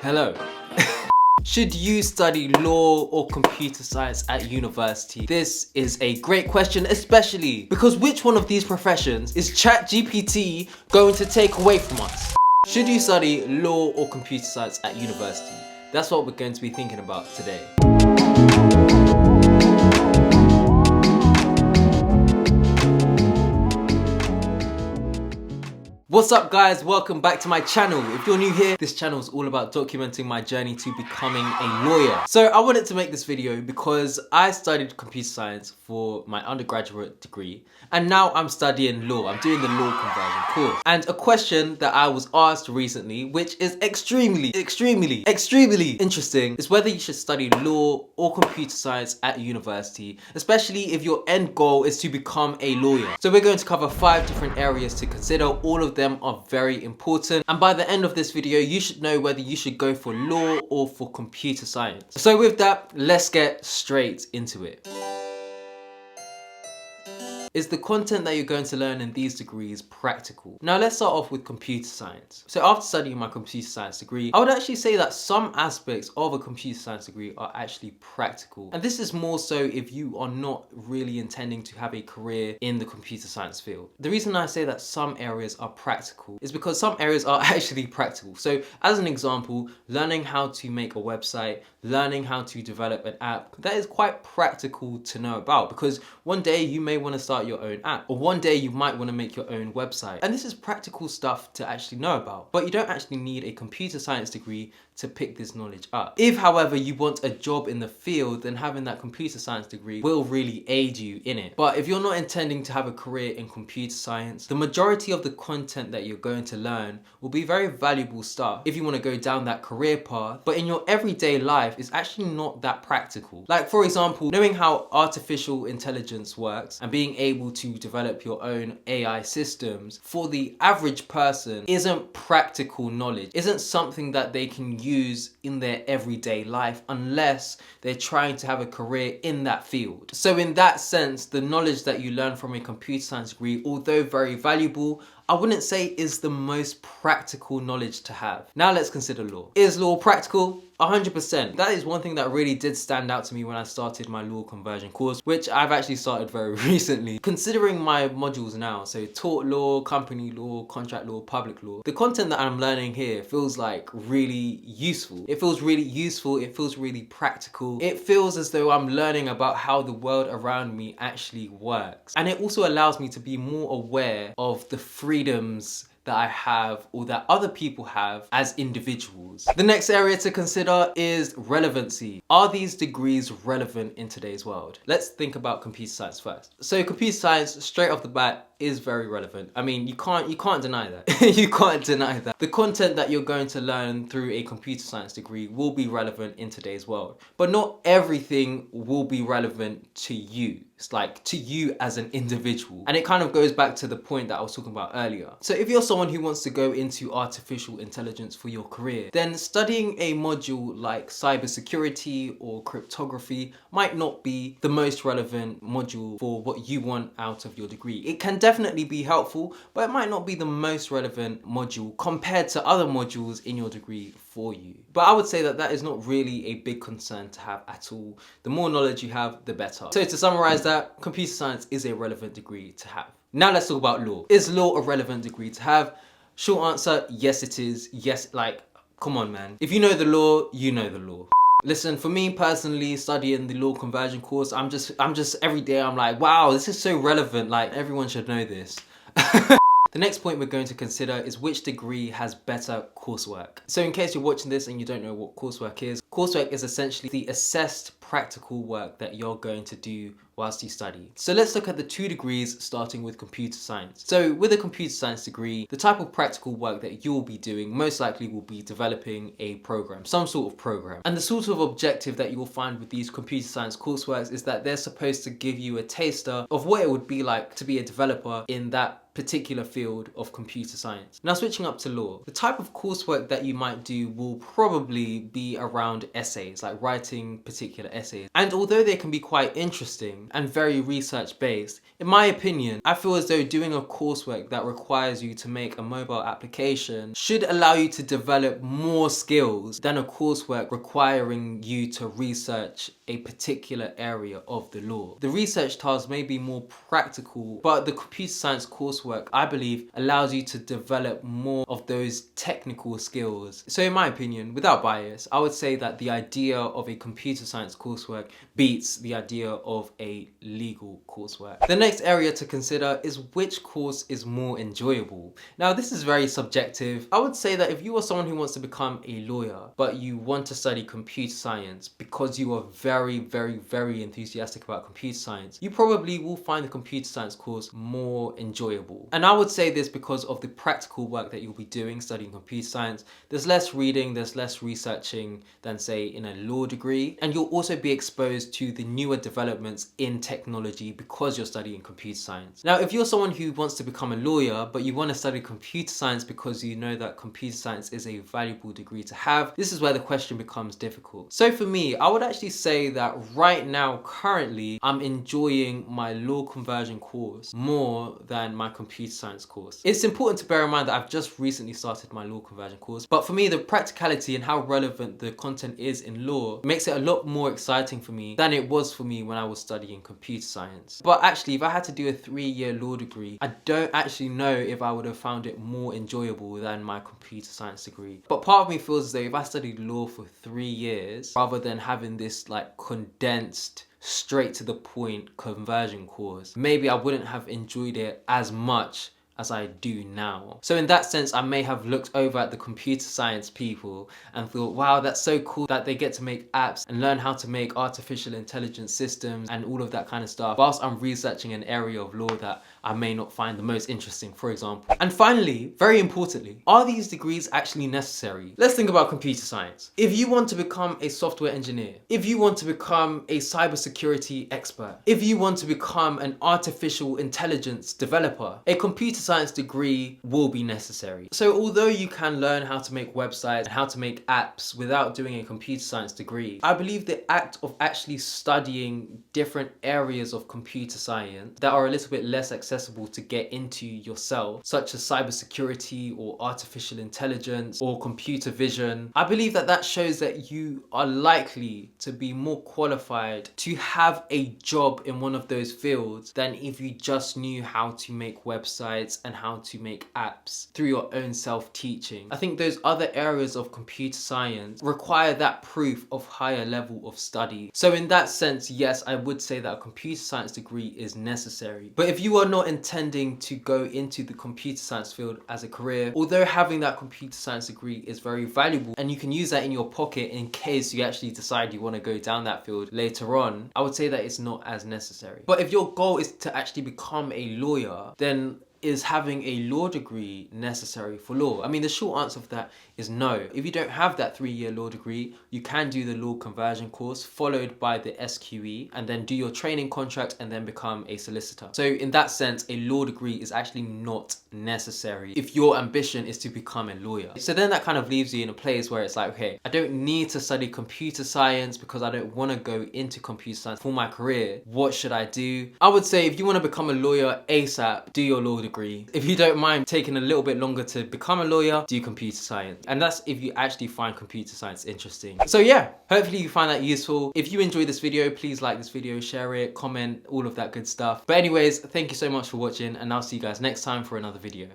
Hello. Should you study law or computer science at university? This is a great question, especially because which one of these professions is ChatGPT going to take away from us? Should you study law or computer science at university? That's what we're going to be thinking about today. What's up guys, welcome back to my channel. If you're new here, this channel is all about documenting my journey to becoming a lawyer. So I wanted to make this video because I studied computer science for my undergraduate degree and now I'm studying law. I'm doing the law conversion course. And a question that I was asked recently, which is extremely interesting, is whether you should study law or computer science at university, especially if your end goal is to become a lawyer. So we're going to cover 5 different areas to consider. All of them are very important, and by the end of this video you should know whether you should go for law or for computer science. So with that, let's get straight into it. Is the content that you're going to learn in these degrees practical? Now let's start off with computer science. So after studying my computer science degree, I would actually say that some aspects of a computer science degree are actually practical. And this is more so if you are not really intending to have a career in the computer science field. The reason I say that some areas are practical is because some areas are actually practical. So as an example, learning how to make a website, learning how to develop an app, that is quite practical to know about, because one day you may want to start your own app, or one day you might want to make your own website, and this is practical stuff to actually know about. But you don't actually need a computer science degree to pick this knowledge up. If however you want a job in the field, then having that computer science degree will really aid you in it. But if you're not intending to have a career in computer science, the majority of the content that you're going to learn will be very valuable stuff if you want to go down that career path, but in your everyday life it's actually not that practical. Like for example, knowing how artificial intelligence works and being able to develop your own AI systems for the average person isn't practical knowledge, isn't something that they can use in their everyday life unless they're trying to have a career in that field. So in that sense, the knowledge that you learn from a computer science degree, although very valuable, I wouldn't say is the most practical knowledge to have. Now let's consider law. Is law practical? 100%. That is one thing that really did stand out to me when I started my law conversion course, which I've actually started very recently. Considering my modules now, so tort law, company law, contract law, public law, the content that I'm learning here feels like really useful. It feels really useful, it feels really practical. It feels as though I'm learning about how the world around me actually works. And it also allows me to be more aware of the freedoms that I have or that other people have as individuals. The next area to consider is relevancy. Are these degrees relevant in today's world? Let's think about computer science first. So computer science, straight off the bat, is very relevant. I mean, you can't deny that. You can't deny that. The content that you're going to learn through a computer science degree will be relevant in today's world, but not everything will be relevant to you. It's like to you as an individual. And it kind of goes back to the point that I was talking about earlier. So if you're someone who wants to go into artificial intelligence for your career, then studying a module like cybersecurity or cryptography might not be the most relevant module for what you want out of your degree. It can definitely be helpful, but it might not be the most relevant module compared to other modules in your degree for you. But I would say that that is not really a big concern to have at all. The more knowledge you have, the better. So to summarize that, computer science is a relevant degree to have. Now let's talk about law. Is law a relevant degree to have? Short answer, yes it is. Yes, like, come on man. If you know the law, you know the law. Listen, for me personally, studying the law conversion course, I'm just every day I'm like, wow, this is so relevant. Like everyone should know this. The next point we're going to consider is which degree has better coursework. So in case you're watching this and you don't know what coursework is essentially the assessed practical work that you're going to do whilst you study. So let's look at the 2 degrees starting with computer science. So with a computer science degree, the type of practical work that you'll be doing most likely will be developing a program, some sort of program. And the sort of objective that you will find with these computer science courseworks is that they're supposed to give you a taster of what it would be like to be a developer in that that particular field of computer science. Now switching up to law, the type of coursework that you might do will probably be around essays, like writing particular essays. And although they can be quite interesting and very research based, in my opinion, I feel as though doing a coursework that requires you to make a mobile application should allow you to develop more skills than a coursework requiring you to research a particular area of the law. The research tasks may be more practical, but the computer science coursework, I believe, allows you to develop more of those technical skills. So in my opinion, without bias, I would say that the idea of a computer science coursework beats the idea of a legal coursework. The next area to consider is which course is more enjoyable. Now this is very subjective. I would say that if you are someone who wants to become a lawyer, but you want to study computer science because you are very enthusiastic about computer science, you probably will find the computer science course more enjoyable. And I would say this because of the practical work that you'll be doing studying computer science. There's less reading, there's less researching than say in a law degree, and you'll also be exposed to the newer developments in technology because you're studying computer science. Now if you're someone who wants to become a lawyer but you want to study computer science because you know that computer science is a valuable degree to have, this is where the question becomes difficult. So for me, I would actually say that right now, currently, I'm enjoying my law conversion course more than my computer science course. It's important to bear in mind that I've just recently started my law conversion course, but for me, the practicality and how relevant the content is in law makes it a lot more exciting for me than it was for me when I was studying computer science. But actually, if I had to do a 3-year law degree, I don't actually know if I would have found it more enjoyable than my computer science degree. But part of me feels as though if I studied law for 3 years, rather than having this like condensed, straight to the point conversion course, maybe I wouldn't have enjoyed it as much as I do now. So in that sense, I may have looked over at the computer science people and thought, wow, that's so cool that they get to make apps and learn how to make artificial intelligence systems and all of that kind of stuff, whilst I'm researching an area of law that I may not find the most interesting, for example. And finally, very importantly, are these degrees actually necessary? Let's think about computer science. If you want to become a software engineer, if you want to become a cybersecurity expert, if you want to become an artificial intelligence developer, a computer science degree will be necessary. So although you can learn how to make websites and how to make apps without doing a computer science degree, I believe the act of actually studying different areas of computer science that are a little bit less accessible to get into yourself, such as cybersecurity or artificial intelligence or computer vision, I believe that that shows that you are likely to be more qualified to have a job in one of those fields than if you just knew how to make websites and how to make apps through your own self-teaching. I think those other areas of computer science require that proof of higher level of study. So in that sense, yes, I would say that a computer science degree is necessary. But if you are not intending to go into the computer science field as a career, although having that computer science degree is very valuable and you can use that in your pocket in case you actually decide you want to go down that field later on, I would say that it's not as necessary. But if your goal is to actually become a lawyer, then is having a law degree necessary for law? I mean, the short answer for that is no. If you don't have that 3-year law degree, you can do the law conversion course followed by the SQE and then do your training contract and then become a solicitor. So in that sense, a law degree is actually not necessary if your ambition is to become a lawyer. So then that kind of leaves you in a place where it's like, okay, I don't need to study computer science because I don't want to go into computer science for my career. What should I do? I would say if you want to become a lawyer ASAP, do your law degree. If you don't mind taking a little bit longer to become a lawyer, do computer science. And that's if you actually find computer science interesting. So yeah, hopefully you find that useful. If you enjoyed this video, please like this video, share it, comment, all of that good stuff. But anyways, thank you so much for watching and I'll see you guys next time for another video.